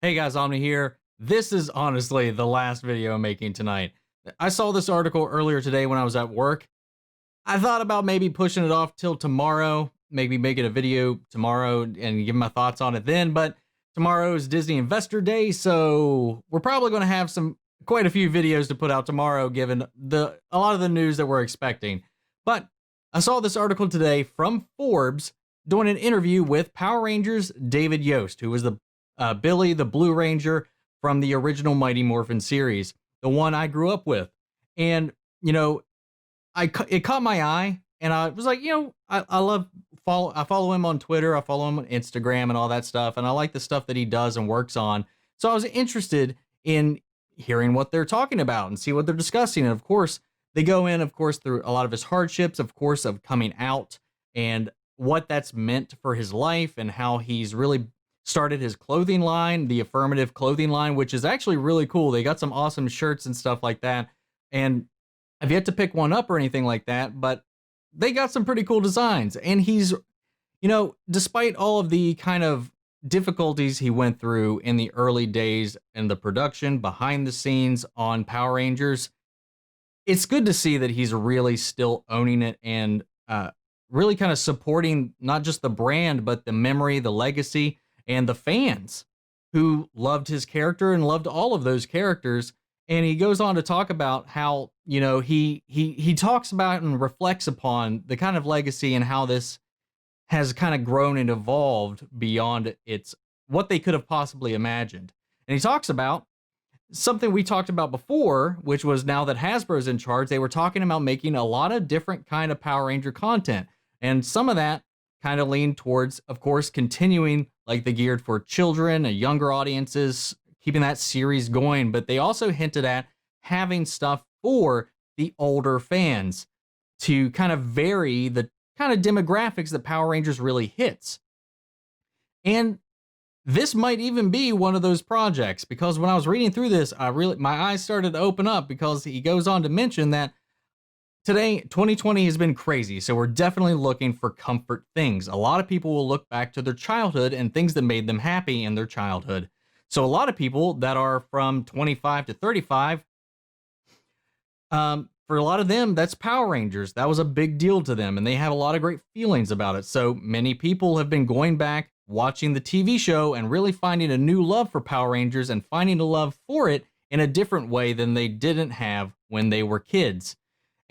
Hey guys, Omni here. This is honestly the last video I'm making tonight. I saw this article earlier today when I was at work. I thought about maybe pushing it off till tomorrow, maybe making a video tomorrow and give my thoughts on it then, but tomorrow is Disney Investor Day, so we're probably going to have quite a few videos to put out tomorrow given a lot of the news that we're expecting. But I saw this article today from Forbes doing an interview with Power Rangers David Yoast, who was the Billy the Blue Ranger from the original Mighty Morphin series, the one I grew up with. And, you know, it caught my eye, and I was like, I follow him on Twitter, I follow him on Instagram and all that stuff, and I like the stuff that he does and works on. So I was interested in hearing what they're talking about and see what they're discussing. And of course, they go in, of course, through a lot of his hardships, of course, of coming out and what that's meant for his life and how he's really started his clothing line, the Affirmative clothing line, which is actually really cool. They got some awesome shirts and stuff like that. And I've yet to pick one up or anything like that, but they got some pretty cool designs. And he's, despite all of the kind of difficulties he went through in the early days in the production, behind the scenes on Power Rangers, it's good to see that he's really still owning it and really kind of supporting not just the brand, but the memory, the legacy, and the fans who loved his character and loved all of those characters. And he goes on to talk about how, he talks about and reflects upon the kind of legacy and how this has kind of grown and evolved beyond what they could have possibly imagined. And he talks about something we talked about before, which was now that Hasbro's in charge, they were talking about making a lot of different kind of Power Ranger content. And some of that kind of leaned towards, of course, continuing like the geared for children and younger audiences, keeping that series going. But they also hinted at having stuff for the older fans to kind of vary the kind of demographics that Power Rangers really hits. And this might even be one of those projects, because when I was reading through this, my eyes started to open up, because he goes on to mention that today, 2020 has been crazy, so we're definitely looking for comfort things. A lot of people will look back to their childhood and things that made them happy in their childhood. So a lot of people that are from 25 to 35, for a lot of them, that's Power Rangers. That was a big deal to them, and they have a lot of great feelings about it. So many people have been going back, watching the TV show, and really finding a new love for Power Rangers and finding a love for it in a different way than they didn't have when they were kids.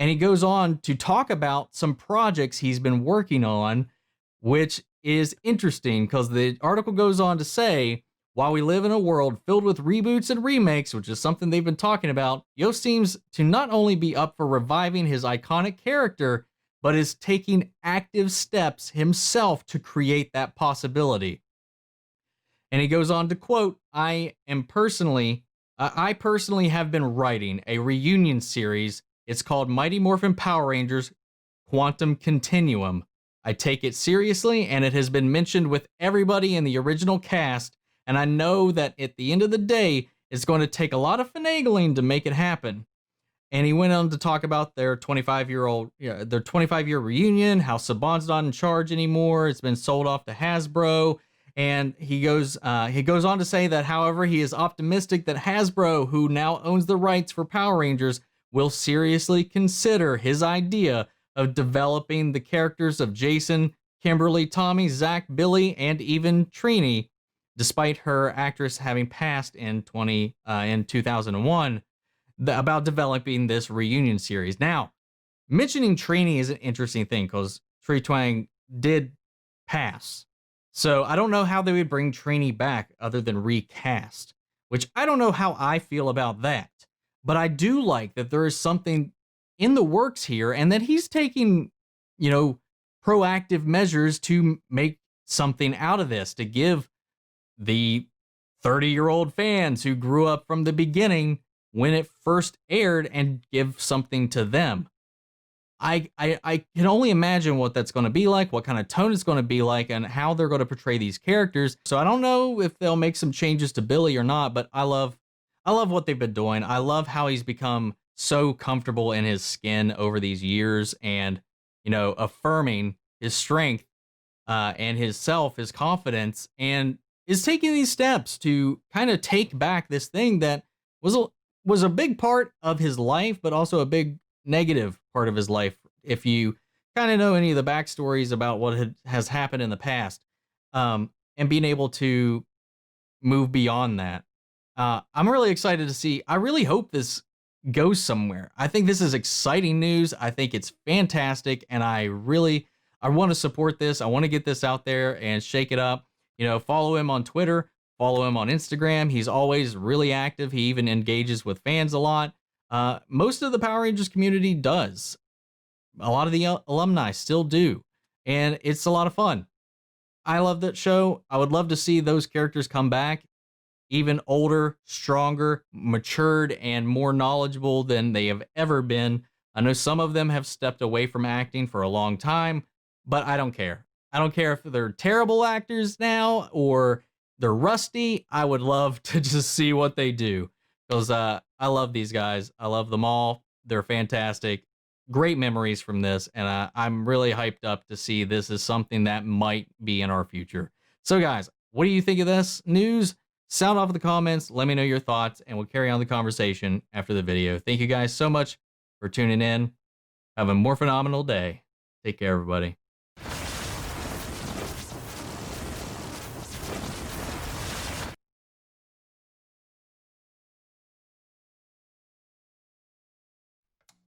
And he goes on to talk about some projects he's been working on, which is interesting because the article goes on to say, while we live in a world filled with reboots and remakes, which is something they've been talking about, Yost seems to not only be up for reviving his iconic character, but is taking active steps himself to create that possibility. And he goes on to quote, I personally have been writing a reunion series. It's called Mighty Morphin Power Rangers Quantum Continuum. I take it seriously, and it has been mentioned with everybody in the original cast, and I know that at the end of the day, it's going to take a lot of finagling to make it happen. And he went on to talk about their 25-year reunion, how Saban's not in charge anymore. It's been sold off to Hasbro. And he goes on to say that, however, he is optimistic that Hasbro, who now owns the rights for Power Rangers, will seriously consider his idea of developing the characters of Jason, Kimberly, Tommy, Zach, Billy, and even Trini, despite her actress having passed in 2001, about developing this reunion series. Now, mentioning Trini is an interesting thing because Tree Twang did pass. So I don't know how they would bring Trini back other than recast, which I don't know how I feel about that. But I do like that there is something in the works here, and that he's taking, proactive measures to make something out of this, to give the 30-year-old fans who grew up from the beginning when it first aired and give something to them. I can only imagine what that's going to be like, what kind of tone it's going to be like, and how they're going to portray these characters. So I don't know if they'll make some changes to Billy or not, but I love what they've been doing. I love how he's become so comfortable in his skin over these years, and affirming his strength and his confidence. And is taking these steps to kind of take back this thing that was a big part of his life, but also a big negative part of his life. If you kind of know any of the backstories about what has happened in the past, and being able to move beyond that. I'm really excited to see. I really hope this goes somewhere. I think this is exciting news. I think it's fantastic, and I want to support this. I want to get this out there and shake it up. Follow him on Twitter, follow him on Instagram. He's always really active. He even engages with fans a lot. Most of the Power Rangers community does. A lot of the alumni still do, and it's a lot of fun. I love that show. I would love to see those characters come back, even older, stronger, matured, and more knowledgeable than they have ever been. I know some of them have stepped away from acting for a long time, but I don't care. I don't care if they're terrible actors now or they're rusty. I would love to just see what they do, because I love these guys. I love them all. They're fantastic. Great memories from this, and I'm really hyped up to see this is something that might be in our future. So guys, what do you think of this news? Sound off in the comments. Let me know your thoughts, and we'll carry on the conversation after the video. Thank you guys so much for tuning in. Have a more phenomenal day. Take care, everybody.